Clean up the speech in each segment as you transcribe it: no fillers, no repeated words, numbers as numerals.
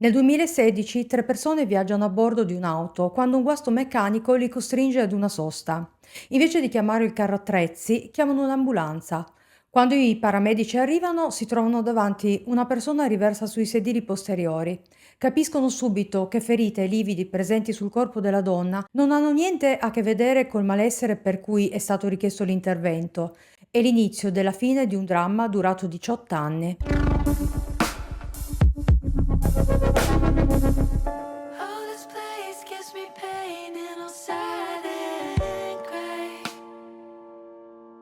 Nel 2016 tre persone viaggiano a bordo di un'auto quando un guasto meccanico li costringe ad una sosta. Invece di chiamare il carro attrezzi, chiamano un'ambulanza. Quando i paramedici arrivano, si trovano davanti una persona riversa sui sedili posteriori. Capiscono subito che ferite e lividi presenti sul corpo della donna non hanno niente a che vedere col malessere per cui è stato richiesto l'intervento. È l'inizio della fine di un dramma durato 18 anni. Oh, this place gives me pain and all sad and gray.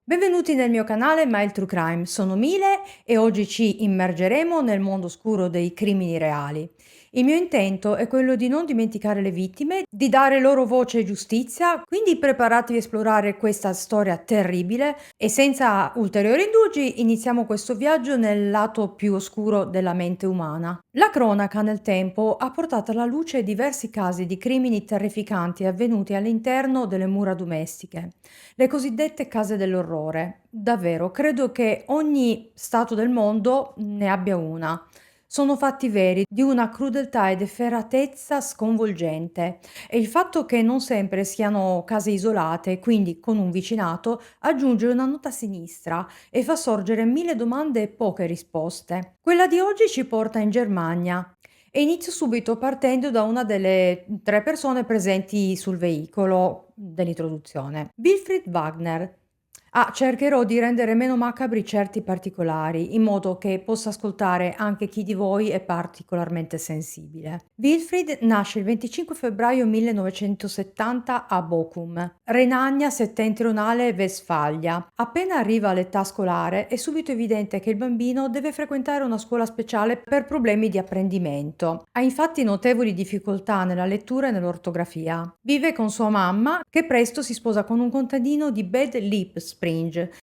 Benvenuti nel mio canale Mile True Crime, sono Mile e oggi ci immergeremo nel mondo oscuro dei crimini reali. Il mio intento è quello di non dimenticare le vittime, di dare loro voce e giustizia, quindi preparatevi a esplorare questa storia terribile e senza ulteriori indugi iniziamo questo viaggio nel lato più oscuro della mente umana. La cronaca nel tempo ha portato alla luce diversi casi di crimini terrificanti avvenuti all'interno delle mura domestiche. Le cosiddette case dell'orrore. Davvero, credo che ogni stato del mondo ne abbia una. Sono fatti veri, di una crudeltà ed efferatezza sconvolgente. E il fatto che non sempre siano case isolate, quindi con un vicinato, aggiunge una nota sinistra e fa sorgere mille domande e poche risposte. Quella di oggi ci porta in Germania. E inizio subito partendo da una delle tre persone presenti sul veicolo dell'introduzione. Wilfried Wagner. Cercherò di rendere meno macabri certi particolari, in modo che possa ascoltare anche chi di voi è particolarmente sensibile. Wilfried nasce il 25 febbraio 1970 a Bochum, Renania Settentrionale Westfalia. Appena arriva all'età scolare è subito evidente che il bambino deve frequentare una scuola speciale per problemi di apprendimento. Ha infatti notevoli difficoltà nella lettura e nell'ortografia. Vive con sua mamma, che presto si sposa con un contadino di Bad Lippspringe,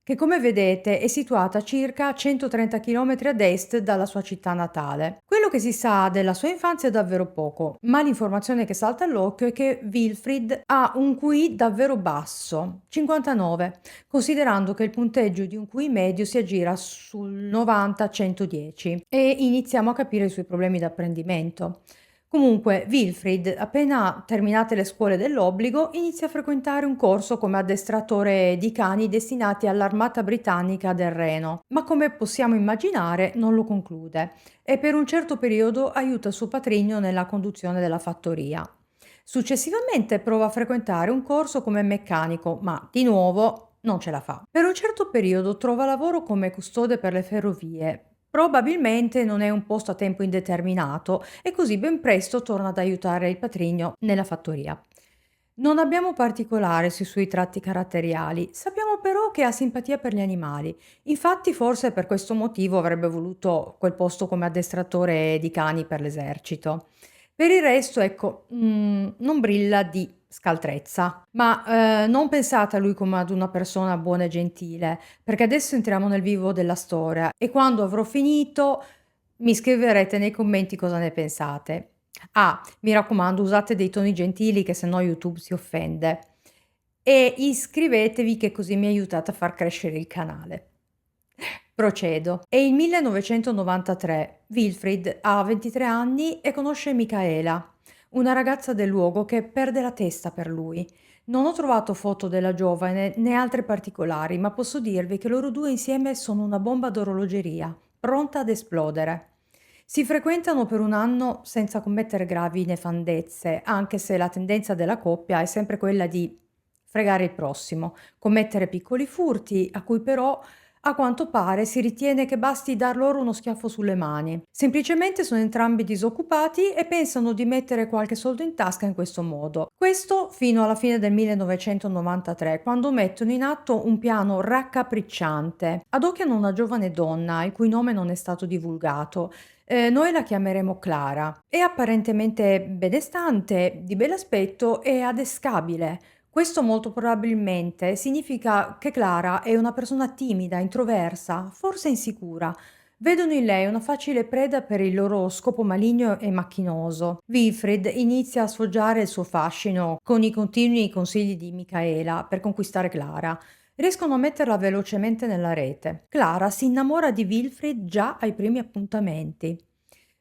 che come vedete è situata a circa 130 km ad est dalla sua città natale. Quello che si sa della sua infanzia è davvero poco, ma l'informazione che salta all'occhio è che Wilfried ha un QI davvero basso, 59, considerando che il punteggio di un QI medio si aggira sul 90-110 e iniziamo a capire i suoi problemi d'apprendimento. Comunque, Wilfried, appena terminate le scuole dell'obbligo, inizia a frequentare un corso come addestratore di cani destinati all'Armata Britannica del Reno, ma come possiamo immaginare non lo conclude e per un certo periodo aiuta suo patrigno nella conduzione della fattoria. Successivamente prova a frequentare un corso come meccanico, ma di nuovo non ce la fa. Per un certo periodo trova lavoro come custode per le ferrovie. Probabilmente non è un posto a tempo indeterminato e così ben presto torna ad aiutare il patrigno nella fattoria. Non abbiamo particolari sui suoi tratti caratteriali, sappiamo però che ha simpatia per gli animali. Infatti forse per questo motivo avrebbe voluto quel posto come addestratore di cani per l'esercito. Per il resto, ecco, non brilla di scaltrezza, ma non pensate a lui come ad una persona buona e gentile, perché adesso entriamo nel vivo della storia e quando avrò finito mi scriverete nei commenti cosa ne pensate. Mi raccomando, usate dei toni gentili che sennò YouTube si offende. E iscrivetevi che così mi aiutate a far crescere il canale. Procedo. È il 1993. Wilfried ha 23 anni e conosce Michaela, una ragazza del luogo che perde la testa per lui. Non ho trovato foto della giovane né altre particolari, ma posso dirvi che loro due insieme sono una bomba d'orologeria, pronta ad esplodere. Si frequentano per un anno senza commettere gravi nefandezze, anche se la tendenza della coppia è sempre quella di fregare il prossimo, commettere piccoli furti, a cui però a quanto pare si ritiene che basti dar loro uno schiaffo sulle mani. Semplicemente sono entrambi disoccupati e pensano di mettere qualche soldo in tasca in questo modo. Questo fino alla fine del 1993, quando mettono in atto un piano raccapricciante. Adocchiano una giovane donna, il cui nome non è stato divulgato. Noi la chiameremo Clara. È apparentemente benestante, di bell'aspetto e adescabile. Questo molto probabilmente significa che Clara è una persona timida, introversa, forse insicura. Vedono in lei una facile preda per il loro scopo maligno e macchinoso. Wilfred inizia a sfoggiare il suo fascino con i continui consigli di Michaela per conquistare Clara. Riescono a metterla velocemente nella rete. Clara si innamora di Wilfred già ai primi appuntamenti.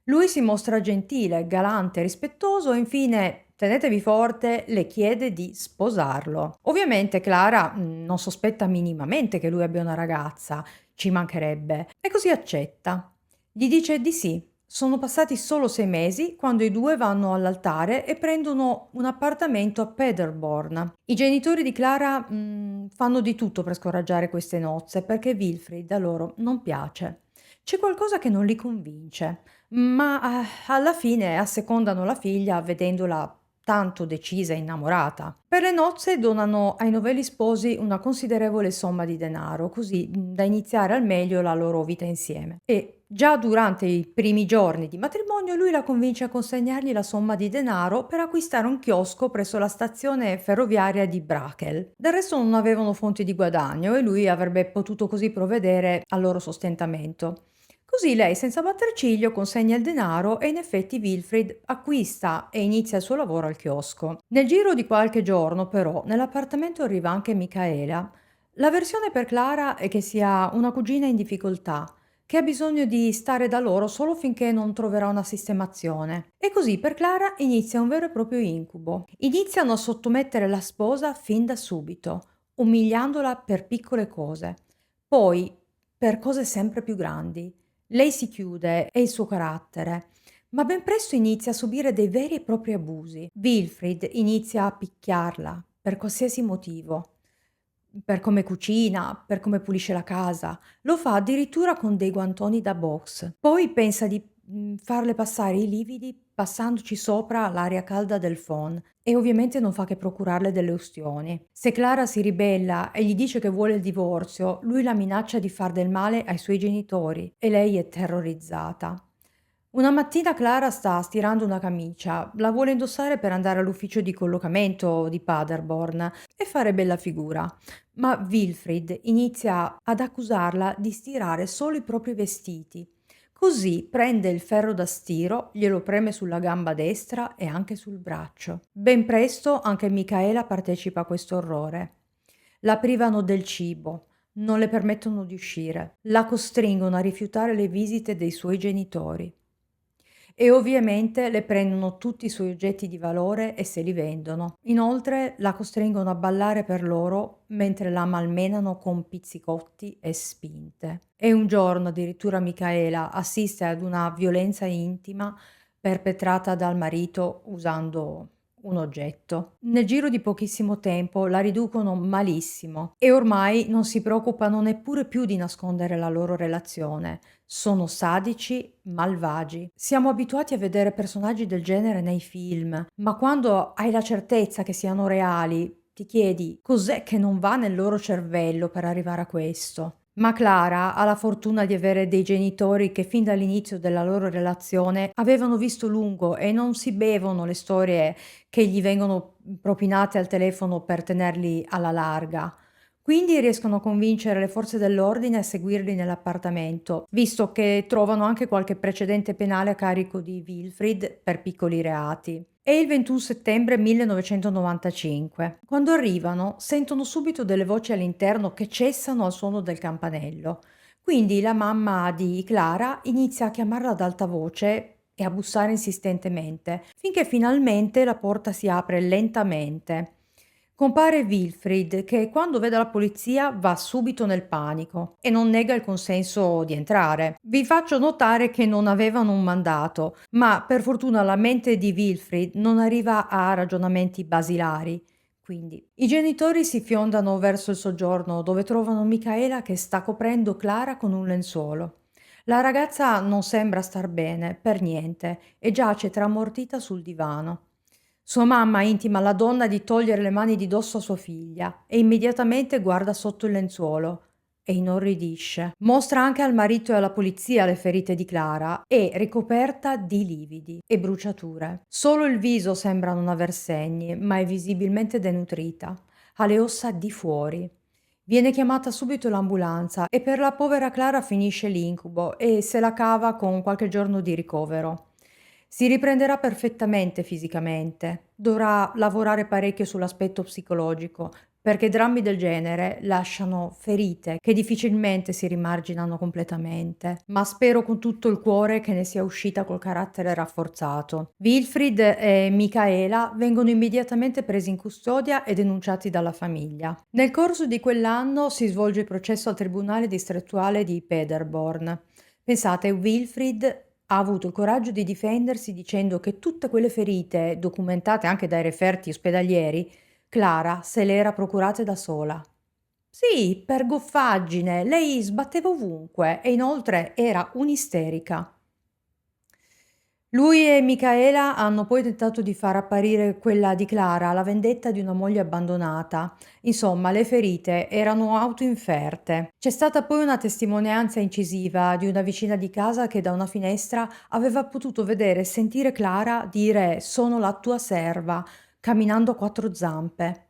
Lui si mostra gentile, galante, rispettoso e infine, tenetevi forte, le chiede di sposarlo. Ovviamente Clara non sospetta minimamente che lui abbia una ragazza, ci mancherebbe, e così accetta. Gli dice di sì. Sono passati solo 6 mesi quando i due vanno all'altare e prendono un appartamento a Paderborn. I genitori di Clara fanno di tutto per scoraggiare queste nozze perché Wilfried a loro non piace. C'è qualcosa che non li convince, ma alla fine assecondano la figlia vedendola tanto decisa e innamorata. Per le nozze donano ai novelli sposi una considerevole somma di denaro, così da iniziare al meglio la loro vita insieme. E già durante i primi giorni di matrimonio lui la convince a consegnargli la somma di denaro per acquistare un chiosco presso la stazione ferroviaria di Brakel. Del resto non avevano fonti di guadagno e lui avrebbe potuto così provvedere al loro sostentamento. Così lei, senza batter ciglio, consegna il denaro e in effetti Wilfried acquista e inizia il suo lavoro al chiosco. Nel giro di qualche giorno, però, nell'appartamento arriva anche Michaela. La versione per Clara è che sia una cugina in difficoltà, che ha bisogno di stare da loro solo finché non troverà una sistemazione. E così per Clara inizia un vero e proprio incubo. Iniziano a sottomettere la sposa fin da subito, umiliandola per piccole cose, poi per cose sempre più grandi. Lei si chiude, è il suo carattere, ma ben presto inizia a subire dei veri e propri abusi. Wilfried inizia a picchiarla per qualsiasi motivo, per come cucina, per come pulisce la casa. Lo fa addirittura con dei guantoni da box. Poi pensa di farle passare i lividi passandoci sopra l'aria calda del phon e ovviamente non fa che procurarle delle ustioni. Se Clara si ribella e gli dice che vuole il divorzio, lui la minaccia di far del male ai suoi genitori e lei è terrorizzata. Una mattina Clara sta stirando una camicia, la vuole indossare per andare all'ufficio di collocamento di Paderborn e fare bella figura, ma Wilfried inizia ad accusarla di stirare solo i propri vestiti. Così prende il ferro da stiro, glielo preme sulla gamba destra e anche sul braccio. Ben presto anche Michaela partecipa a questo orrore. La privano del cibo, non le permettono di uscire, la costringono a rifiutare le visite dei suoi genitori. E ovviamente le prendono tutti i suoi oggetti di valore e se li vendono. Inoltre la costringono a ballare per loro mentre la malmenano con pizzicotti e spinte. E un giorno addirittura Michaela assiste ad una violenza intima perpetrata dal marito usando un oggetto. Nel giro di pochissimo tempo la riducono malissimo e ormai non si preoccupano neppure più di nascondere la loro relazione. Sono sadici, malvagi. Siamo abituati a vedere personaggi del genere nei film, ma quando hai la certezza che siano reali, ti chiedi cos'è che non va nel loro cervello per arrivare a questo. Ma Clara ha la fortuna di avere dei genitori che fin dall'inizio della loro relazione avevano visto lungo e non si bevono le storie che gli vengono propinate al telefono per tenerli alla larga. Quindi riescono a convincere le forze dell'ordine a seguirli nell'appartamento, visto che trovano anche qualche precedente penale a carico di Wilfried per piccoli reati. È il 21 settembre 1995. Quando arrivano, sentono subito delle voci all'interno che cessano al suono del campanello. Quindi la mamma di Clara inizia a chiamarla ad alta voce e a bussare insistentemente, finché finalmente la porta si apre lentamente. Compare Wilfried che quando vede la polizia va subito nel panico e non nega il consenso di entrare. Vi faccio notare che non avevano un mandato, ma per fortuna la mente di Wilfried non arriva a ragionamenti basilari. Quindi i genitori si fiondano verso il soggiorno dove trovano Michaela che sta coprendo Clara con un lenzuolo. La ragazza non sembra star bene, per niente, e giace tramortita sul divano. Sua mamma intima alla donna di togliere le mani di dosso a sua figlia e immediatamente guarda sotto il lenzuolo e inorridisce. Mostra anche al marito e alla polizia le ferite di Clara e ricoperta di lividi e bruciature. Solo il viso sembra non aver segni, ma è visibilmente denutrita. Ha le ossa di fuori. Viene chiamata subito l'ambulanza e per la povera Clara finisce l'incubo e se la cava con qualche giorno di ricovero. Si riprenderà perfettamente fisicamente, dovrà lavorare parecchio sull'aspetto psicologico, perché drammi del genere lasciano ferite che difficilmente si rimarginano completamente, ma spero con tutto il cuore che ne sia uscita col carattere rafforzato. Wilfried e Michaela vengono immediatamente presi in custodia e denunciati dalla famiglia. Nel corso di quell'anno si svolge il processo al Tribunale distrettuale di Paderborn. Pensate, Wilfried ha avuto il coraggio di difendersi dicendo che tutte quelle ferite, documentate anche dai referti ospedalieri, Clara se le era procurate da sola. Sì, per goffaggine, lei sbatteva ovunque e inoltre era un'isterica. Lui e Michaela hanno poi tentato di far apparire quella di Clara la vendetta di una moglie abbandonata. Insomma, le ferite erano autoinferte. C'è stata poi una testimonianza incisiva di una vicina di casa che da una finestra aveva potuto vedere e sentire Clara dire «Sono la tua serva», camminando a quattro zampe.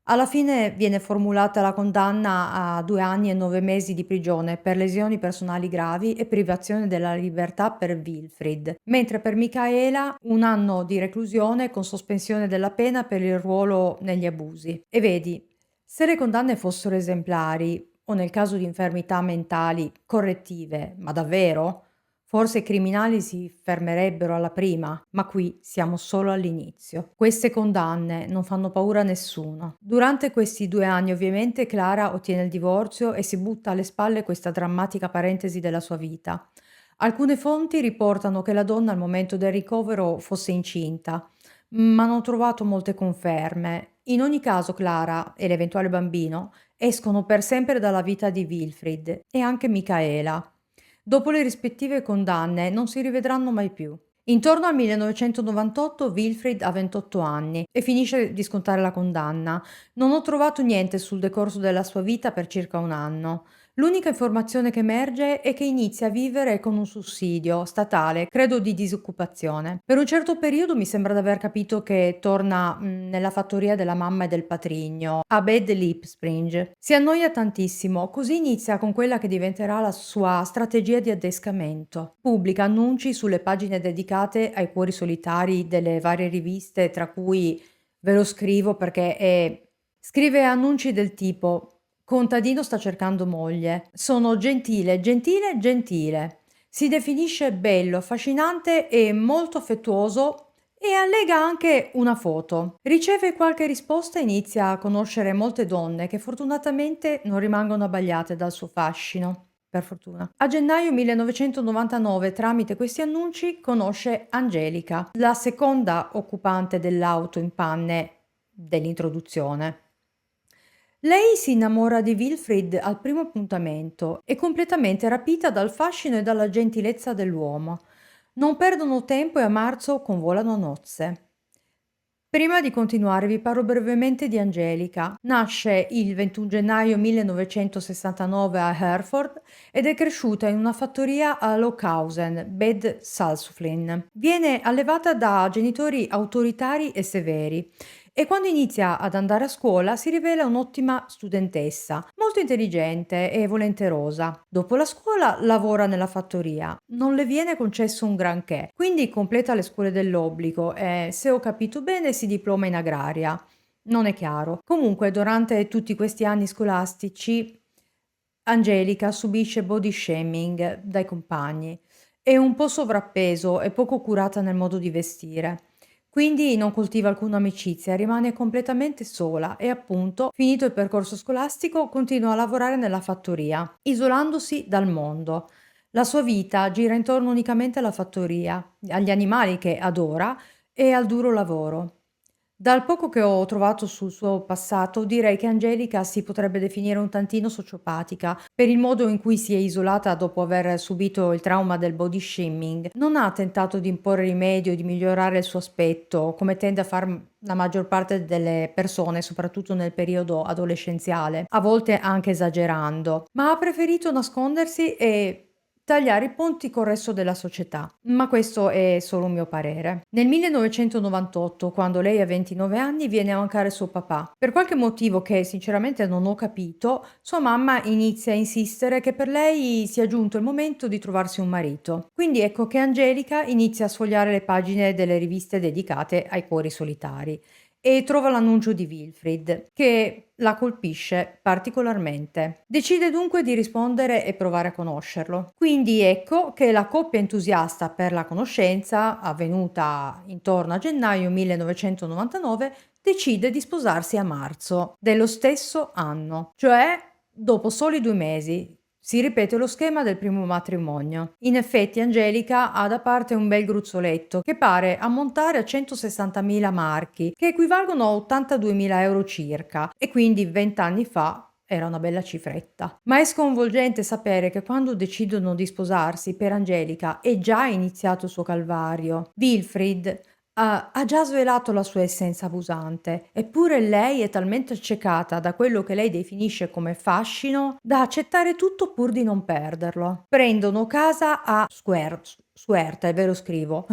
Alla fine viene formulata la condanna a 2 anni e 9 mesi di prigione per lesioni personali gravi e privazione della libertà per Wilfried, mentre per Michaela 1 anno di reclusione con sospensione della pena per il ruolo negli abusi. E vedi, se le condanne fossero esemplari, o nel caso di infermità mentali correttive, ma davvero? Forse i criminali si fermerebbero alla prima, ma qui siamo solo all'inizio. Queste condanne non fanno paura a nessuno. Durante questi 2 anni, ovviamente, Clara ottiene il divorzio e si butta alle spalle questa drammatica parentesi della sua vita. Alcune fonti riportano che la donna al momento del ricovero fosse incinta, ma non ho trovato molte conferme. In ogni caso, Clara e l'eventuale bambino escono per sempre dalla vita di Wilfried e anche Michaela. Dopo le rispettive condanne non si rivedranno mai più. Intorno al 1998 Wilfried ha 28 anni e finisce di scontare la condanna. Non ho trovato niente sul decorso della sua vita per circa 1 anno. L'unica informazione che emerge è che inizia a vivere con un sussidio statale, credo di disoccupazione. Per un certo periodo mi sembra di aver capito che torna nella fattoria della mamma e del patrigno, a Bad Lipspring. Si annoia tantissimo, così inizia con quella che diventerà la sua strategia di addescamento. Pubblica annunci sulle pagine dedicate ai cuori solitari delle varie riviste, tra cui ve lo scrivo perché scrive annunci del tipo Contadino sta cercando moglie. Sono gentile, gentile, gentile. Si definisce bello, affascinante e molto affettuoso e allega anche una foto. Riceve qualche risposta e inizia a conoscere molte donne che fortunatamente non rimangono abbagliate dal suo fascino. Per fortuna. A gennaio 1999, tramite questi annunci, conosce Angelica, la seconda occupante dell'auto in panne dell'introduzione. Lei si innamora di Wilfried al primo appuntamento, è completamente rapita dal fascino e dalla gentilezza dell'uomo. Non perdono tempo e a marzo convolano a nozze. Prima di continuare vi parlo brevemente di Angelica. Nasce il 21 gennaio 1969 a Herford ed è cresciuta in una fattoria a Lockhausen, Bad Salzuflen. Viene allevata da genitori autoritari e severi e quando inizia ad andare a scuola si rivela un'ottima studentessa, molto intelligente e volenterosa. Dopo la scuola lavora nella fattoria. Non le viene concesso un granché, quindi completa le scuole dell'obbligo e, se ho capito bene, si diploma in agraria. Non è chiaro. Comunque, durante tutti questi anni scolastici, Angelica subisce body shaming dai compagni. È un po' sovrappeso e poco curata nel modo di vestire. Quindi non coltiva alcuna amicizia, rimane completamente sola e appunto, finito il percorso scolastico, continua a lavorare nella fattoria, isolandosi dal mondo. La sua vita gira intorno unicamente alla fattoria, agli animali che adora e al duro lavoro. Dal poco che ho trovato sul suo passato, direi che Angelica si potrebbe definire un tantino sociopatica per il modo in cui si è isolata dopo aver subito il trauma del body shaming. Non ha tentato di imporre rimedio, di migliorare il suo aspetto, come tende a fare la maggior parte delle persone, soprattutto nel periodo adolescenziale, a volte anche esagerando, ma ha preferito nascondersi e tagliare i ponti col resto della società. Ma questo è solo un mio parere. Nel 1998, quando lei ha 29 anni, viene a mancare suo papà. Per qualche motivo che sinceramente non ho capito, sua mamma inizia a insistere che per lei sia giunto il momento di trovarsi un marito. Quindi ecco che Angelica inizia a sfogliare le pagine delle riviste dedicate ai cuori solitari e trova l'annuncio di Wilfried, che la colpisce particolarmente. Decide dunque di rispondere e provare a conoscerlo. Quindi ecco che la coppia entusiasta per la conoscenza, avvenuta intorno a gennaio 1999, decide di sposarsi a marzo dello stesso anno, cioè dopo soli 2 mesi. Si ripete lo schema del primo matrimonio. In effetti Angelica ha da parte un bel gruzzoletto che pare ammontare a 160.000 marchi, che equivalgono a 82.000 euro circa, e quindi 20 anni fa era una bella cifretta. Ma è sconvolgente sapere che quando decidono di sposarsi, per Angelica è già iniziato il suo calvario. Wilfried ha già svelato la sua essenza abusante, eppure lei è talmente accecata da quello che lei definisce come fascino da accettare tutto pur di non perderlo. Prendono casa a Suerta, è vero scrivo.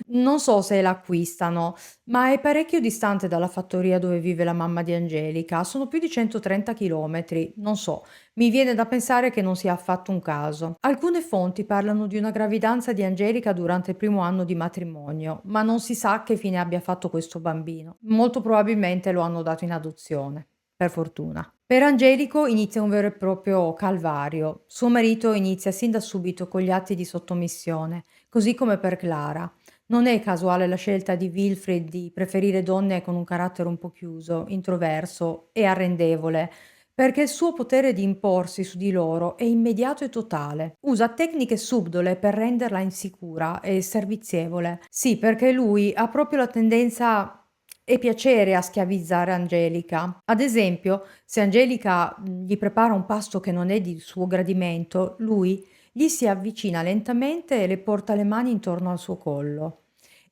Non so se l'acquistano, ma è parecchio distante dalla fattoria dove vive la mamma di Angelica. Sono più di 130 chilometri, non so. Mi viene da pensare che non sia affatto un caso. Alcune fonti parlano di una gravidanza di Angelica durante il primo anno di matrimonio, ma non si sa che fine abbia fatto questo bambino. Molto probabilmente lo hanno dato in adozione, per fortuna. Per Angelico inizia un vero e proprio calvario. Suo marito inizia sin da subito con gli atti di sottomissione, così come per Clara. Non è casuale la scelta di Wilfried di preferire donne con un carattere un po' chiuso, introverso e arrendevole, perché il suo potere di imporsi su di loro è immediato e totale. Usa tecniche subdole per renderla insicura e servizievole. Sì, perché lui ha proprio la tendenza e piacere a schiavizzare Angelica. Ad esempio, se Angelica gli prepara un pasto che non è di suo gradimento, lui gli si avvicina lentamente e le porta le mani intorno al suo collo.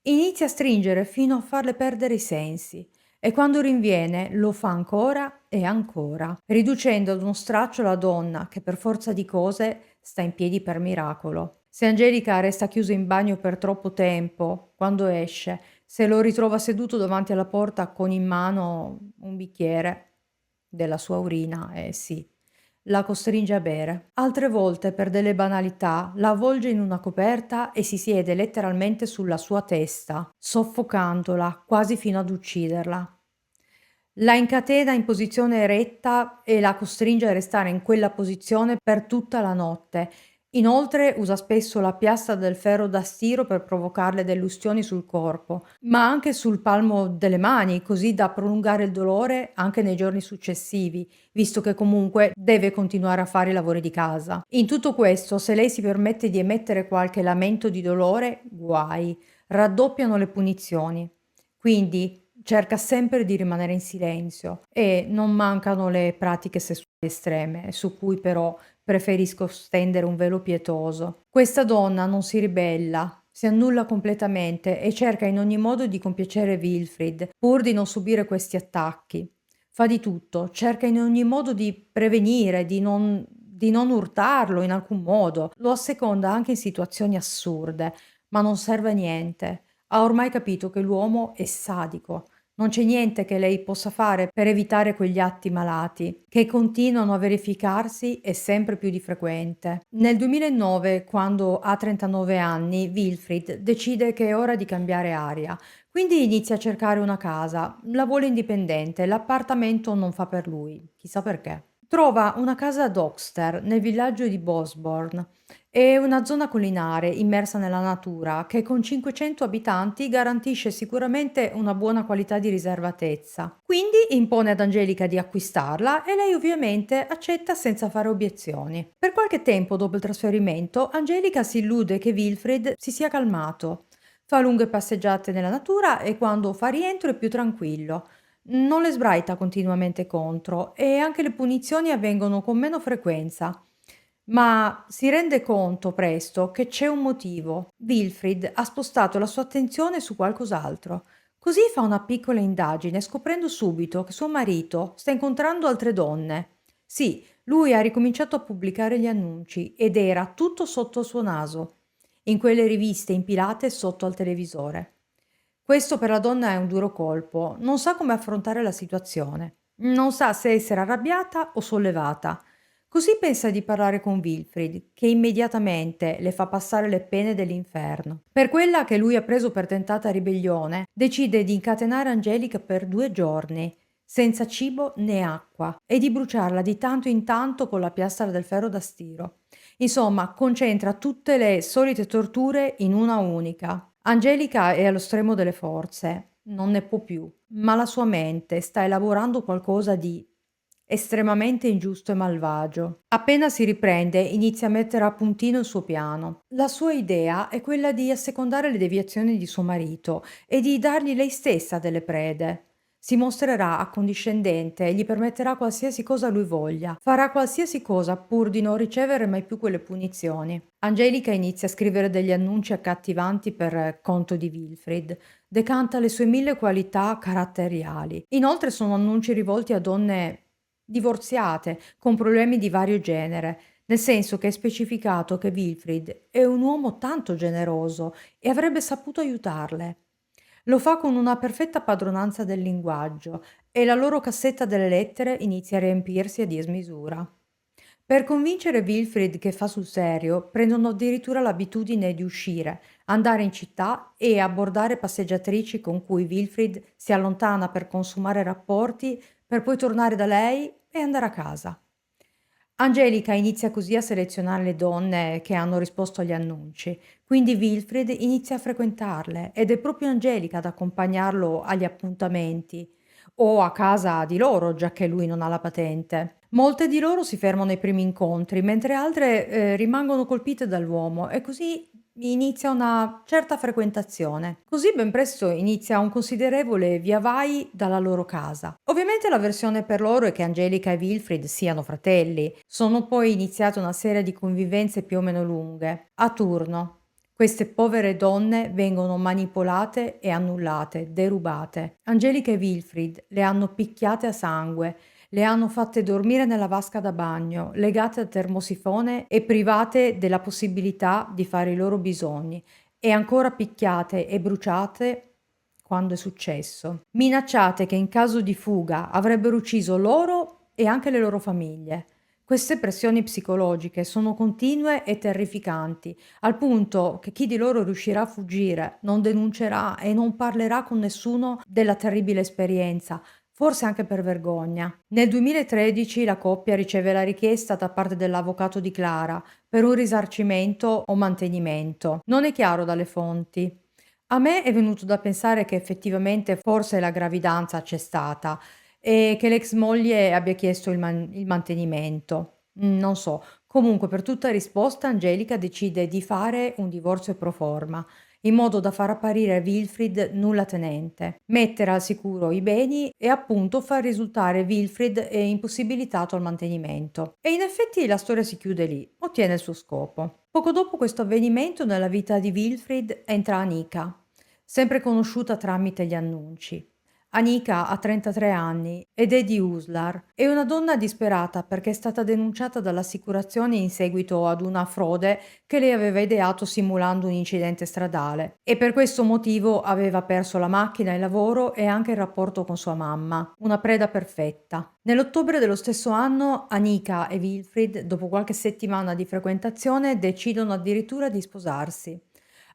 Inizia a stringere fino a farle perdere i sensi e quando rinviene lo fa ancora e ancora, riducendo ad uno straccio la donna che per forza di cose sta in piedi per miracolo. Se Angelica resta chiusa in bagno per troppo tempo, quando esce, se lo ritrova seduto davanti alla porta con in mano un bicchiere della sua urina, sì, la costringe a bere. Altre volte, per delle banalità, la avvolge in una coperta e si siede letteralmente sulla sua testa, soffocandola quasi fino ad ucciderla. La incatena in posizione eretta e la costringe a restare in quella posizione per tutta la notte. Inoltre usa spesso la piastra del ferro da stiro per provocarle delle ustioni sul corpo, ma anche sul palmo delle mani, così da prolungare il dolore anche nei giorni successivi, visto che comunque deve continuare a fare i lavori di casa. In tutto questo, se lei si permette di emettere qualche lamento di dolore, guai, raddoppiano le punizioni. Quindi cerca sempre di rimanere in silenzio e non mancano le pratiche sessuali estreme, su cui però preferisco stendere un velo pietoso. Questa donna non si ribella, si annulla completamente e cerca in ogni modo di compiacere Wilfried, pur di non subire questi attacchi. Fa di tutto, cerca in ogni modo di prevenire, di non urtarlo in alcun modo. Lo asseconda anche in situazioni assurde, ma non serve a niente. Ha ormai capito che l'uomo è sadico. Non c'è niente che lei possa fare per evitare quegli atti malati, che continuano a verificarsi e sempre più di frequente. Nel 2009, quando ha 39 anni, Wilfried decide che è ora di cambiare aria, quindi inizia a cercare una casa. La vuole indipendente, l'appartamento non fa per lui, chissà perché. Trova una casa ad Oxter, nel villaggio di Bosborn. È una zona collinare immersa nella natura che con 500 abitanti garantisce sicuramente una buona qualità di riservatezza. Quindi impone ad Angelica di acquistarla e lei ovviamente accetta senza fare obiezioni. Per qualche tempo dopo il trasferimento, Angelica si illude che Wilfried si sia calmato. Fa lunghe passeggiate nella natura e quando fa rientro è più tranquillo. Non le sbraita continuamente contro e anche le punizioni avvengono con meno frequenza. Ma si rende conto presto che c'è un motivo. Wilfried ha spostato la sua attenzione su qualcos'altro. Così fa una piccola indagine, scoprendo subito che suo marito sta incontrando altre donne. Sì, lui ha ricominciato a pubblicare gli annunci ed era tutto sotto il suo naso, in quelle riviste impilate sotto al televisore. Questo per la donna è un duro colpo, non sa come affrontare la situazione, non sa se essere arrabbiata o sollevata. Così pensa di parlare con Wilfrid, che immediatamente le fa passare le pene dell'inferno. Per quella che lui ha preso per tentata ribellione, decide di incatenare Angelica per 2 giorni, senza cibo né acqua, e di bruciarla di tanto in tanto con la piastra del ferro da stiro. Insomma, concentra tutte le solite torture in una unica. Angelica è allo stremo delle forze, non ne può più, ma la sua mente sta elaborando qualcosa di estremamente ingiusto e malvagio. Appena si riprende, inizia a mettere a puntino il suo piano. La sua idea è quella di assecondare le deviazioni di suo marito e di dargli lei stessa delle prede. Si mostrerà accondiscendente e gli permetterà qualsiasi cosa lui voglia. Farà qualsiasi cosa pur di non ricevere mai più quelle punizioni. Angelica inizia a scrivere degli annunci accattivanti per conto di Wilfrid. Decanta le sue 1000 qualità caratteriali. Inoltre sono annunci rivolti a donne divorziate, con problemi di vario genere, nel senso che è specificato che Wilfrid è un uomo tanto generoso e avrebbe saputo aiutarle. Lo fa con una perfetta padronanza del linguaggio e la loro cassetta delle lettere inizia a riempirsi a dismisura. Per convincere Wilfrid che fa sul serio, prendono addirittura l'abitudine di uscire, andare in città e abbordare passeggiatrici con cui Wilfrid si allontana per consumare rapporti, per poi tornare da lei e andare a casa. Angelica inizia così a selezionare le donne che hanno risposto agli annunci, quindi Wilfrid inizia a frequentarle ed è proprio Angelica ad accompagnarlo agli appuntamenti o a casa di loro, già che lui non ha la patente. Molte di loro si fermano ai primi incontri, mentre altre rimangono colpite dall'uomo e così inizia una certa frequentazione. Così ben presto inizia un considerevole via vai dalla loro casa. Ovviamente la versione per loro è che Angelica e Wilfrid siano fratelli. Sono poi iniziate una serie di convivenze più o meno lunghe, a turno. Queste povere donne vengono manipolate e annullate, derubate. Angelica e Wilfrid le hanno picchiate a sangue, le hanno fatte dormire nella vasca da bagno, legate al termosifone e private della possibilità di fare i loro bisogni, e ancora picchiate e bruciate quando è successo. Minacciate che in caso di fuga avrebbero ucciso loro e anche le loro famiglie. Queste pressioni psicologiche sono continue e terrificanti, al punto che chi di loro riuscirà a fuggire non denuncerà e non parlerà con nessuno della terribile esperienza, forse anche per vergogna. Nel 2013 la coppia riceve la richiesta da parte dell'avvocato di Clara per un risarcimento o mantenimento. Non è chiaro dalle fonti. A me è venuto da pensare che effettivamente forse la gravidanza c'è stata e che l'ex moglie abbia chiesto il mantenimento. Non so. Comunque, per tutta risposta, Angelica decide di fare un divorzio pro forma, in modo da far apparire Wilfrid nulla tenente, mettere al sicuro i beni e appunto far risultare Wilfrid impossibilitato al mantenimento. E in effetti la storia si chiude lì, ottiene il suo scopo. Poco dopo questo avvenimento nella vita di Wilfrid entra Anika, sempre conosciuta tramite gli annunci. Anika ha 33 anni ed è di Uslar. È una donna disperata perché è stata denunciata dall'assicurazione in seguito ad una frode che lei aveva ideato simulando un incidente stradale e per questo motivo aveva perso la macchina, il lavoro e anche il rapporto con sua mamma. Una preda perfetta. Nell'ottobre dello stesso anno, Anika e Wilfrid, dopo qualche settimana di frequentazione, decidono addirittura di sposarsi.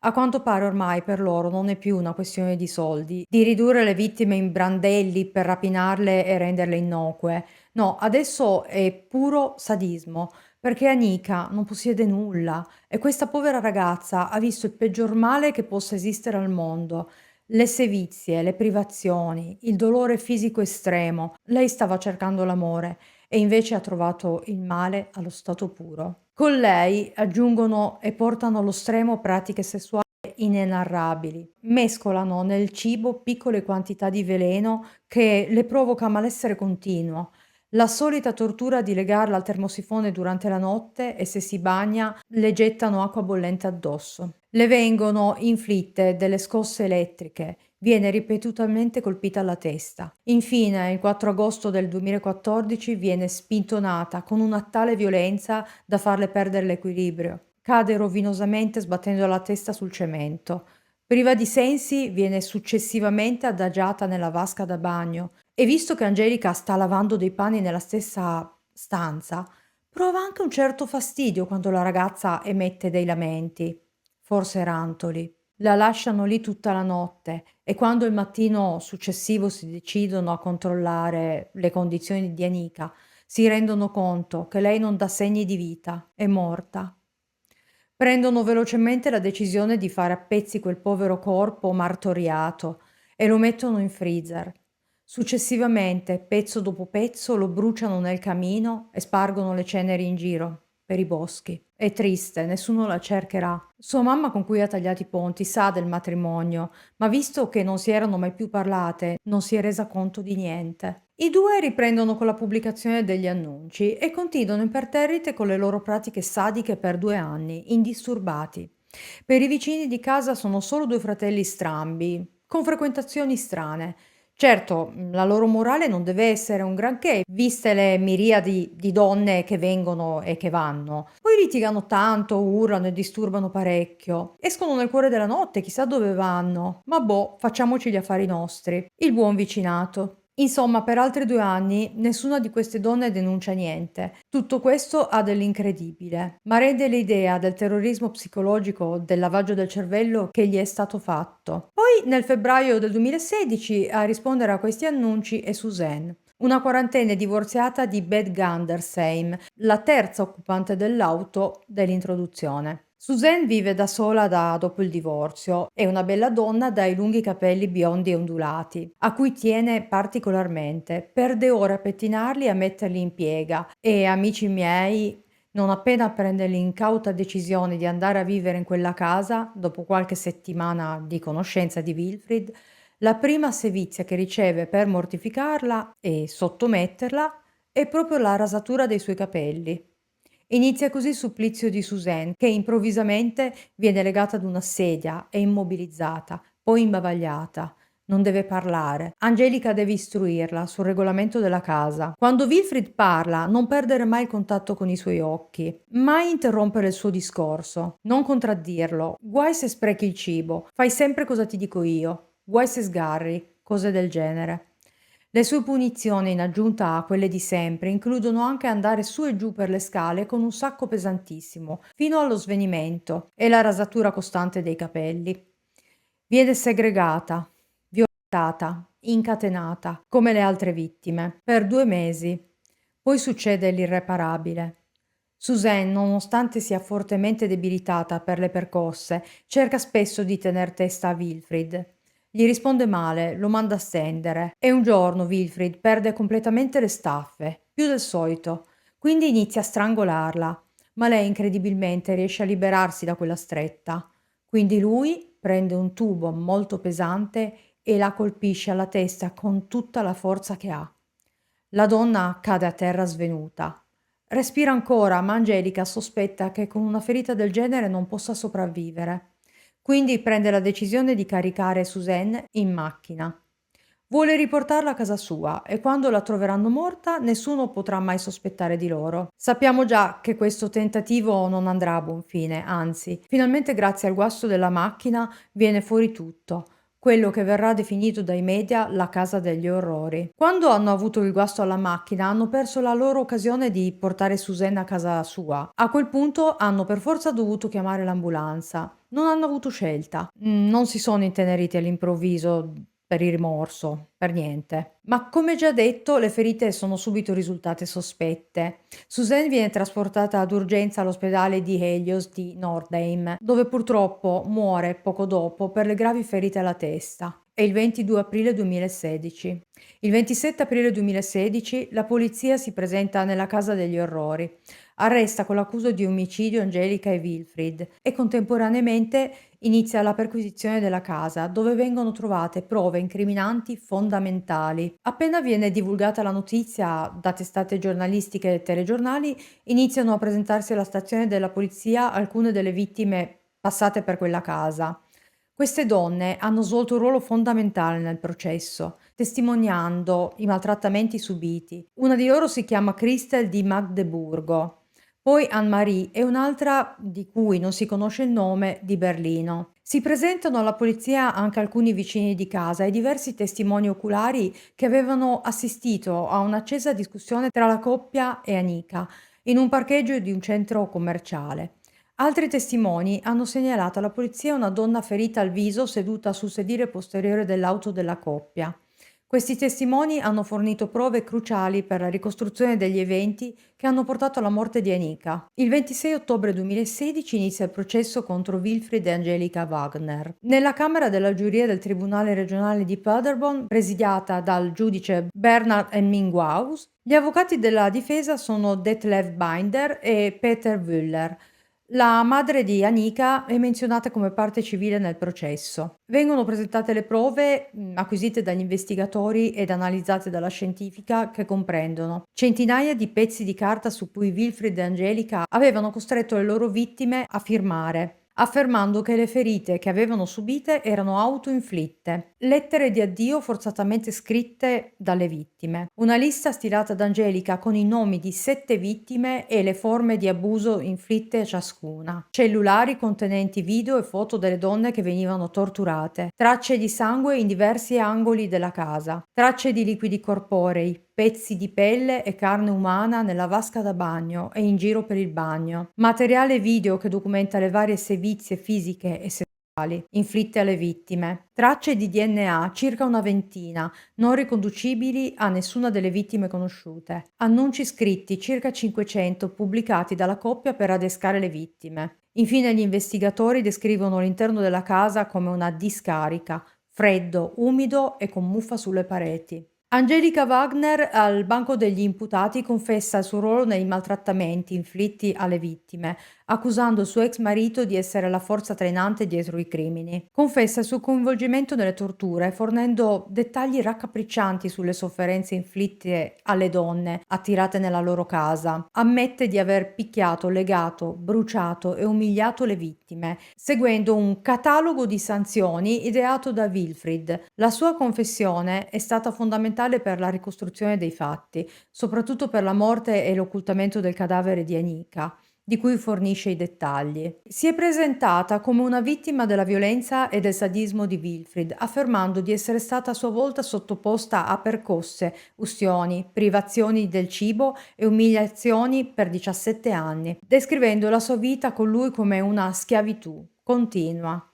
A quanto pare ormai per loro non è più una questione di soldi, di ridurre le vittime in brandelli per rapinarle e renderle innocue. No, adesso è puro sadismo, perché Anika non possiede nulla e questa povera ragazza ha visto il peggior male che possa esistere al mondo. Le sevizie, le privazioni, il dolore fisico estremo. Lei stava cercando l'amore e invece ha trovato il male allo stato puro. Con lei aggiungono e portano allo stremo pratiche sessuali inenarrabili. Mescolano nel cibo piccole quantità di veleno che le provoca malessere continuo. La solita tortura di legarla al termosifone durante la notte e se si bagna le gettano acqua bollente addosso. Le vengono inflitte delle scosse elettriche, viene ripetutamente colpita alla testa. Infine, il 4 agosto del 2014 viene spintonata con una tale violenza da farle perdere l'equilibrio. Cade rovinosamente sbattendo la testa sul cemento. Priva di sensi, viene successivamente adagiata nella vasca da bagno e visto che Angelica sta lavando dei panni nella stessa stanza, Prova anche un certo fastidio quando la ragazza emette dei lamenti, forse rantoli. La lasciano lì tutta la notte e quando il mattino successivo si decidono a controllare le condizioni di Anika, si rendono conto che lei non dà segni di vita, è morta. Prendono velocemente la decisione di fare a pezzi quel povero corpo martoriato e lo mettono in freezer. Successivamente, pezzo dopo pezzo, lo bruciano nel camino e spargono le ceneri in giro, per i boschi. È triste, nessuno la cercherà. Sua mamma, con cui ha tagliato i ponti, sa del matrimonio, ma visto che non si erano mai più parlate, non si è resa conto di niente. I due riprendono con la pubblicazione degli annunci e continuano imperterrite con le loro pratiche sadiche per 2 anni, indisturbati. Per i vicini di casa sono solo due fratelli strambi, con frequentazioni strane. Certo, la loro morale non deve essere un granché, viste le miriadi di donne che vengono e che vanno. Poi litigano tanto, urlano e disturbano parecchio. Escono nel cuore della notte, chissà dove vanno. Ma boh, facciamoci gli affari nostri. Il buon vicinato. Insomma, per altri 2 anni nessuna di queste donne denuncia niente. Tutto questo ha dell'incredibile, ma rende l'idea del terrorismo psicologico, del lavaggio del cervello che gli è stato fatto. Poi, nel febbraio del 2016, a rispondere a questi annunci è Suzanne, una quarantenne divorziata di Beth Gandersheim, la terza occupante dell'auto dell'introduzione. Suzanne vive da sola dopo il divorzio, è una bella donna dai lunghi capelli biondi e ondulati, a cui tiene particolarmente. Perde ore a pettinarli e a metterli in piega e, amici miei, non appena prende l'incauta decisione di andare a vivere in quella casa, dopo qualche settimana di conoscenza di Wilfrid, la prima sevizia che riceve per mortificarla e sottometterla è proprio la rasatura dei suoi capelli. Inizia così il supplizio di Suzanne, che improvvisamente viene legata ad una sedia e immobilizzata, poi imbavagliata. Non deve parlare. Angelica deve istruirla sul regolamento della casa. Quando Wilfrid parla, non perdere mai il contatto con i suoi occhi, mai interrompere il suo discorso, non contraddirlo. Guai se sprechi il cibo, fai sempre cosa ti dico io. Guai se sgarri, cose del genere. Le sue punizioni, in aggiunta a quelle di sempre, includono anche andare su e giù per le scale con un sacco pesantissimo, fino allo svenimento, e la rasatura costante dei capelli. Viene segregata, violentata, incatenata, come le altre vittime, per 2 mesi. Poi succede l'irreparabile. Suzanne, nonostante sia fortemente debilitata per le percosse, cerca spesso di tener testa a Wilfrid. Gli risponde male, lo manda a stendere e un giorno Wilfrid perde completamente le staffe, più del solito, quindi inizia a strangolarla, ma lei incredibilmente riesce a liberarsi da quella stretta. Quindi lui prende un tubo molto pesante e la colpisce alla testa con tutta la forza che ha. La donna cade a terra svenuta. Respira ancora, ma Angelica sospetta che con una ferita del genere non possa sopravvivere. Quindi prende la decisione di caricare Suzanne in macchina. Vuole riportarla a casa sua e quando la troveranno morta nessuno potrà mai sospettare di loro. Sappiamo già che questo tentativo non andrà a buon fine, anzi, finalmente grazie al guasto della macchina viene fuori tutto, quello che verrà definito dai media la casa degli orrori. Quando hanno avuto il guasto alla macchina hanno perso la loro occasione di portare Susanna a casa sua. A quel punto hanno per forza dovuto chiamare l'ambulanza. Non hanno avuto scelta. Non si sono inteneriti all'improvviso per il rimorso, per niente. Ma come già detto, le ferite sono subito risultate sospette. Suzanne viene trasportata d'urgenza all'ospedale di Helios di Nordheim, dove purtroppo muore poco dopo per le gravi ferite alla testa. È il 22 aprile 2016. Il 27 aprile 2016 la polizia si presenta nella casa degli orrori. Arresta con l'accusa di omicidio Angelica e Wilfrid e contemporaneamente inizia la perquisizione della casa, dove vengono trovate prove incriminanti fondamentali. Appena viene divulgata la notizia da testate giornalistiche e telegiornali, iniziano a presentarsi alla stazione della polizia alcune delle vittime passate per quella casa. Queste donne hanno svolto un ruolo fondamentale nel processo, testimoniando i maltrattamenti subiti. Una di loro si chiama Christel di Magdeburgo, poi Anne-Marie e un'altra, di cui non si conosce il nome, di Berlino. Si presentano alla polizia anche alcuni vicini di casa e diversi testimoni oculari che avevano assistito a un'accesa discussione tra la coppia e Anika in un parcheggio di un centro commerciale. Altri testimoni hanno segnalato alla polizia una donna ferita al viso seduta sul sedile posteriore dell'auto della coppia. Questi testimoni hanno fornito prove cruciali per la ricostruzione degli eventi che hanno portato alla morte di Anika. Il 26 ottobre 2016 inizia il processo contro Wilfried e Angelica Wagner. Nella Camera della giuria del Tribunale regionale di Paderborn, presidiata dal giudice Bernhard Hemminghaus, gli avvocati della difesa sono Detlev Binder e Peter Wüller. La madre di Anika è menzionata come parte civile nel processo. Vengono presentate le prove acquisite dagli investigatori ed analizzate dalla scientifica che comprendono centinaia di pezzi di carta su cui Wilfried e Angelica avevano costretto le loro vittime a firmare, affermando che le ferite che avevano subite erano autoinflitte. Lettere di addio forzatamente scritte dalle vittime. Una lista stilata da Angelica con i nomi di 7 vittime e le forme di abuso inflitte a ciascuna. Cellulari contenenti video e foto delle donne che venivano torturate. Tracce di sangue in diversi angoli della casa. Tracce di liquidi corporei, pezzi di pelle e carne umana nella vasca da bagno e in giro per il bagno, materiale video che documenta le varie sevizie fisiche e sessuali inflitte alle vittime, tracce di DNA, circa una ventina, non riconducibili a nessuna delle vittime conosciute, annunci scritti, circa 500, pubblicati dalla coppia per adescare le vittime. Infine gli investigatori descrivono l'interno della casa come una discarica, freddo, umido e con muffa sulle pareti. Angelica Wagner, al banco degli imputati, confessa il suo ruolo nei maltrattamenti inflitti alle vittime, accusando il suo ex marito di essere la forza trainante dietro i crimini. Confessa il suo coinvolgimento nelle torture, fornendo dettagli raccapriccianti sulle sofferenze inflitte alle donne attirate nella loro casa. Ammette di aver picchiato, legato, bruciato e umiliato le vittime, seguendo un catalogo di sanzioni ideato da Wilfried. La sua confessione è stata fondamentale per la ricostruzione dei fatti, soprattutto per la morte e l'occultamento del cadavere di Anika, di cui fornisce i dettagli. Si è presentata come una vittima della violenza e del sadismo di Wilfried, affermando di essere stata a sua volta sottoposta a percosse, ustioni, privazioni del cibo e umiliazioni per 17 anni, descrivendo la sua vita con lui come una schiavitù continua.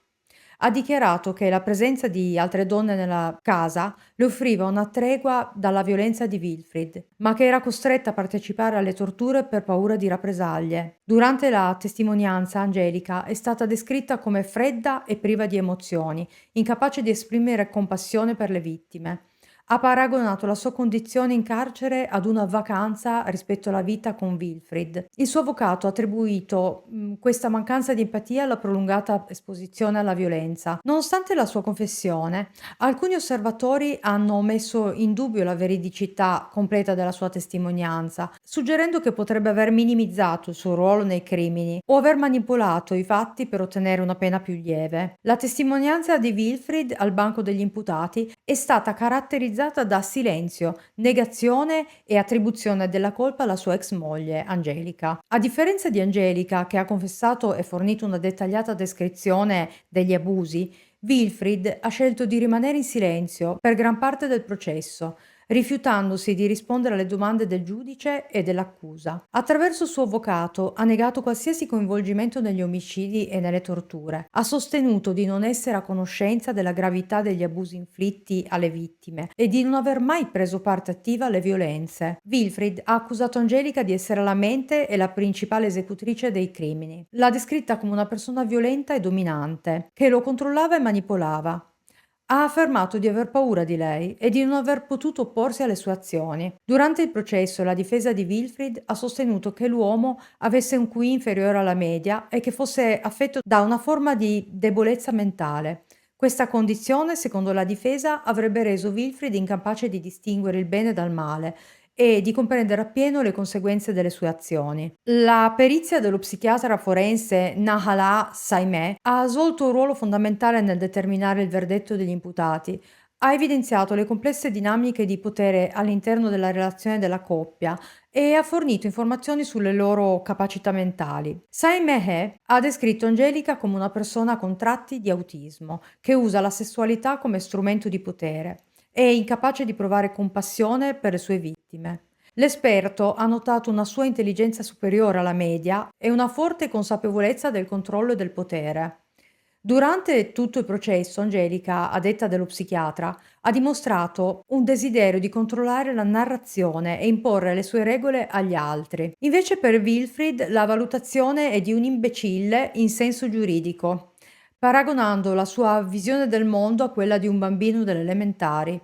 Ha dichiarato che la presenza di altre donne nella casa le offriva una tregua dalla violenza di Wilfried, ma che era costretta a partecipare alle torture per paura di rappresaglie. Durante la testimonianza, Angelica è stata descritta come fredda e priva di emozioni, incapace di esprimere compassione per le vittime. Ha paragonato la sua condizione in carcere ad una vacanza rispetto alla vita con Wilfried. Il suo avvocato ha attribuito questa mancanza di empatia alla prolungata esposizione alla violenza. Nonostante la sua confessione, alcuni osservatori hanno messo in dubbio la veridicità completa della sua testimonianza, suggerendo che potrebbe aver minimizzato il suo ruolo nei crimini o aver manipolato i fatti per ottenere una pena più lieve. La testimonianza di Wilfried al banco degli imputati è stata caratterizzata da silenzio, negazione e attribuzione della colpa alla sua ex moglie, Angelica. A differenza di Angelica, che ha confessato e fornito una dettagliata descrizione degli abusi, Wilfried ha scelto di rimanere in silenzio per gran parte del processo, rifiutandosi di rispondere alle domande del giudice e dell'accusa. Attraverso il suo avvocato ha negato qualsiasi coinvolgimento negli omicidi e nelle torture. Ha sostenuto di non essere a conoscenza della gravità degli abusi inflitti alle vittime e di non aver mai preso parte attiva alle violenze. Wilfried ha accusato Angelica di essere la mente e la principale esecutrice dei crimini. L'ha descritta come una persona violenta e dominante, che lo controllava e manipolava. Ha affermato di aver paura di lei e di non aver potuto opporsi alle sue azioni. Durante il processo, la difesa di Wilfried ha sostenuto che l'uomo avesse un QI inferiore alla media e che fosse affetto da una forma di debolezza mentale. Questa condizione, secondo la difesa, avrebbe reso Wilfried incapace di distinguere il bene dal male e di comprendere appieno le conseguenze delle sue azioni. La perizia dello psichiatra forense Nahala Saimeh ha svolto un ruolo fondamentale nel determinare il verdetto degli imputati. Ha evidenziato le complesse dinamiche di potere all'interno della relazione della coppia e ha fornito informazioni sulle loro capacità mentali. Saimeh ha descritto Angelica come una persona con tratti di autismo, che usa la sessualità come strumento di potere. È incapace di provare compassione per le sue vittime. L'esperto ha notato una sua intelligenza superiore alla media e una forte consapevolezza del controllo e del potere. Durante tutto il processo, Angelica, a detta dello psichiatra, ha dimostrato un desiderio di controllare la narrazione e imporre le sue regole agli altri. Invece per Wilfried la valutazione è di un imbecille in senso giuridico, paragonando la sua visione del mondo a quella di un bambino delle elementari.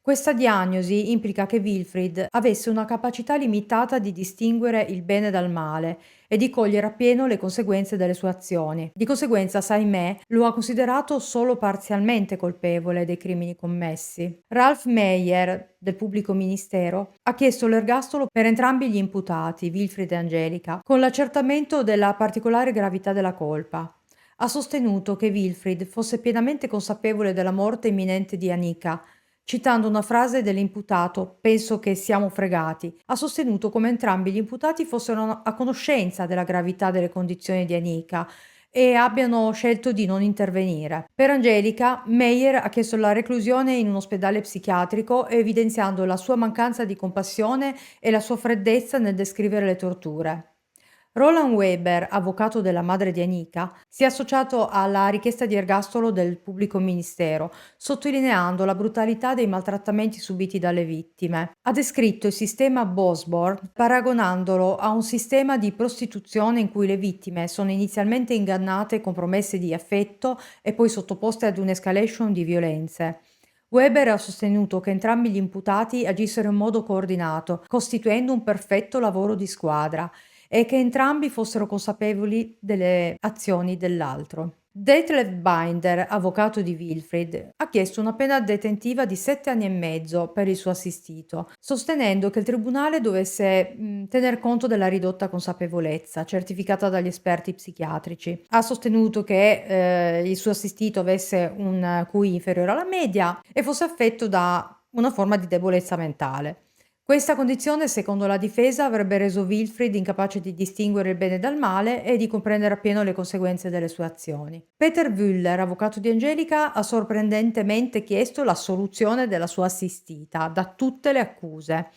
Questa diagnosi implica che Wilfried avesse una capacità limitata di distinguere il bene dal male e di cogliere appieno le conseguenze delle sue azioni. Di conseguenza, Saimè lo ha considerato solo parzialmente colpevole dei crimini commessi. Ralph Meyer, del pubblico ministero, ha chiesto l'ergastolo per entrambi gli imputati, Wilfried e Angelica, con l'accertamento della particolare gravità della colpa. Ha sostenuto che Wilfried fosse pienamente consapevole della morte imminente di Anika. Citando una frase dell'imputato, penso che siamo fregati, ha sostenuto come entrambi gli imputati fossero a conoscenza della gravità delle condizioni di Anika e abbiano scelto di non intervenire. Per Angelica, Meyer ha chiesto la reclusione in un ospedale psichiatrico, evidenziando la sua mancanza di compassione e la sua freddezza nel descrivere le torture. Roland Weber, avvocato della madre di Anika, si è associato alla richiesta di ergastolo del pubblico ministero, sottolineando la brutalità dei maltrattamenti subiti dalle vittime. Ha descritto il sistema Bosborn paragonandolo a un sistema di prostituzione in cui le vittime sono inizialmente ingannate con promesse di affetto e poi sottoposte ad un'escalation di violenze. Weber ha sostenuto che entrambi gli imputati agissero in modo coordinato, costituendo un perfetto lavoro di squadra e che entrambi fossero consapevoli delle azioni dell'altro. Detlef Binder, avvocato di Wilfried, ha chiesto una pena detentiva di 7 anni e mezzo per il suo assistito, sostenendo che il tribunale dovesse tener conto della ridotta consapevolezza, certificata dagli esperti psichiatrici. Ha sostenuto che il suo assistito avesse un QI inferiore alla media e fosse affetto da una forma di debolezza mentale. Questa condizione, secondo la difesa, avrebbe reso Wilfried incapace di distinguere il bene dal male e di comprendere appieno le conseguenze delle sue azioni. Peter Wüller, avvocato di Angelica, ha sorprendentemente chiesto l'assoluzione della sua assistita da tutte le accuse.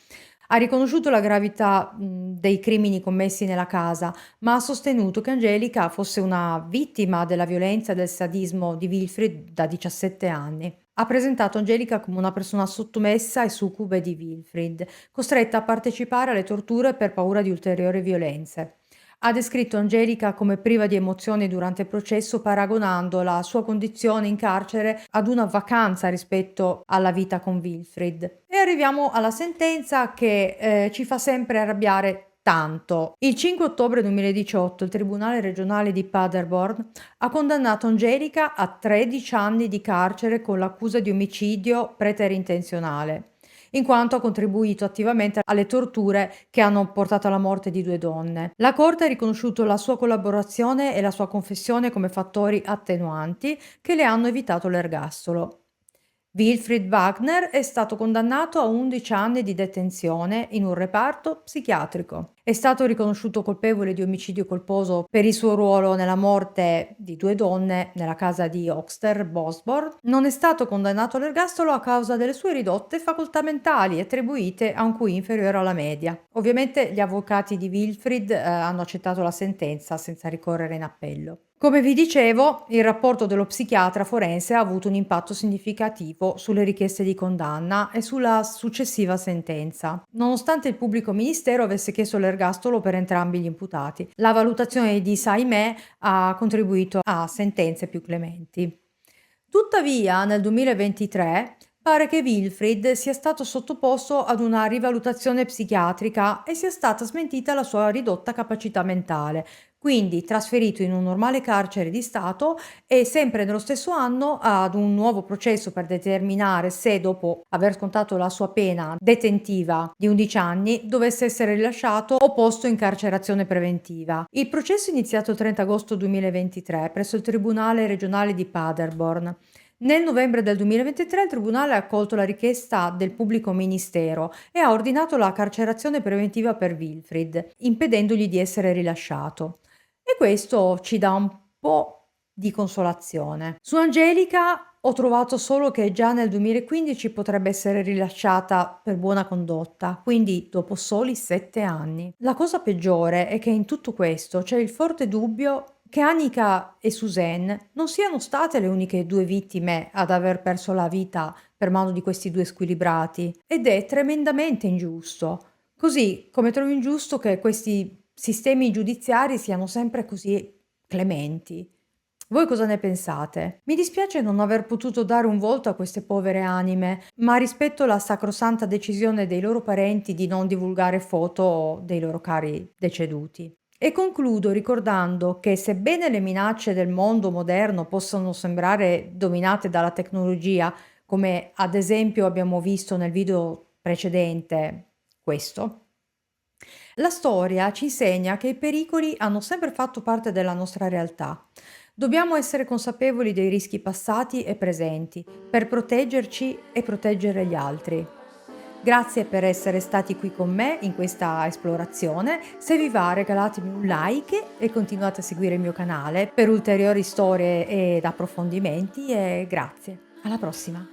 Ha riconosciuto la gravità dei crimini commessi nella casa, ma ha sostenuto che Angelica fosse una vittima della violenza e del sadismo di Wilfried da 17 anni. Ha presentato Angelica come una persona sottomessa e succube di Wilfried, costretta a partecipare alle torture per paura di ulteriori violenze. Ha descritto Angelica come priva di emozioni durante il processo, paragonando la sua condizione in carcere ad una vacanza rispetto alla vita con Wilfried. E arriviamo alla sentenza che ci fa sempre arrabbiare tanto. Il 5 ottobre 2018 il Tribunale regionale di Paderborn ha condannato Angelica a 13 anni di carcere con l'accusa di omicidio preterintenzionale, in quanto ha contribuito attivamente alle torture che hanno portato alla morte di 2 donne. La Corte ha riconosciuto la sua collaborazione e la sua confessione come fattori attenuanti che le hanno evitato l'ergastolo. Wilfried Wagner è stato condannato a 11 anni di detenzione in un reparto psichiatrico. È stato riconosciuto colpevole di omicidio colposo per il suo ruolo nella morte di 2 donne nella casa di Oxter Bosborn. Non è stato condannato all'ergastolo a causa delle sue ridotte facoltà mentali attribuite a un QI inferiore alla media. Ovviamente gli avvocati di Wilfried hanno accettato la sentenza senza ricorrere in appello. Come vi dicevo, il rapporto dello psichiatra forense ha avuto un impatto significativo sulle richieste di condanna e sulla successiva sentenza. Nonostante il pubblico ministero avesse chiesto l'ergastolo per entrambi gli imputati, la valutazione di Saimè ha contribuito a sentenze più clementi. Tuttavia, nel 2023 pare che Wilfried sia stato sottoposto ad una rivalutazione psichiatrica e sia stata smentita la sua ridotta capacità mentale, quindi trasferito in un normale carcere di Stato e sempre nello stesso anno ad un nuovo processo per determinare se, dopo aver scontato la sua pena detentiva di 11 anni, dovesse essere rilasciato o posto in carcerazione preventiva. Il processo è iniziato il 30 agosto 2023 presso il Tribunale regionale di Paderborn. Nel novembre del 2023 il Tribunale ha accolto la richiesta del pubblico ministero e ha ordinato la carcerazione preventiva per Wilfried, impedendogli di essere rilasciato. E questo ci dà un po' di consolazione. Su Angelica ho trovato solo che già nel 2015 potrebbe essere rilasciata per buona condotta, quindi dopo soli 7 anni. La cosa peggiore è che in tutto questo c'è il forte dubbio che Annika e Suzanne non siano state le uniche 2 vittime ad aver perso la vita per mano di questi 2 squilibrati, ed è tremendamente ingiusto. Così come trovo ingiusto che questi sistemi giudiziari siano sempre così clementi. Voi cosa ne pensate? Mi dispiace non aver potuto dare un volto a queste povere anime, ma rispetto la sacrosanta decisione dei loro parenti di non divulgare foto dei loro cari deceduti. E concludo ricordando che sebbene le minacce del mondo moderno possano sembrare dominate dalla tecnologia, come ad esempio abbiamo visto nel video precedente, questo, la storia ci insegna che i pericoli hanno sempre fatto parte della nostra realtà. Dobbiamo essere consapevoli dei rischi passati e presenti per proteggerci e proteggere gli altri. Grazie per essere stati qui con me in questa esplorazione. Se vi va, regalatemi un like e continuate a seguire il mio canale per ulteriori storie ed approfondimenti e grazie. Alla prossima!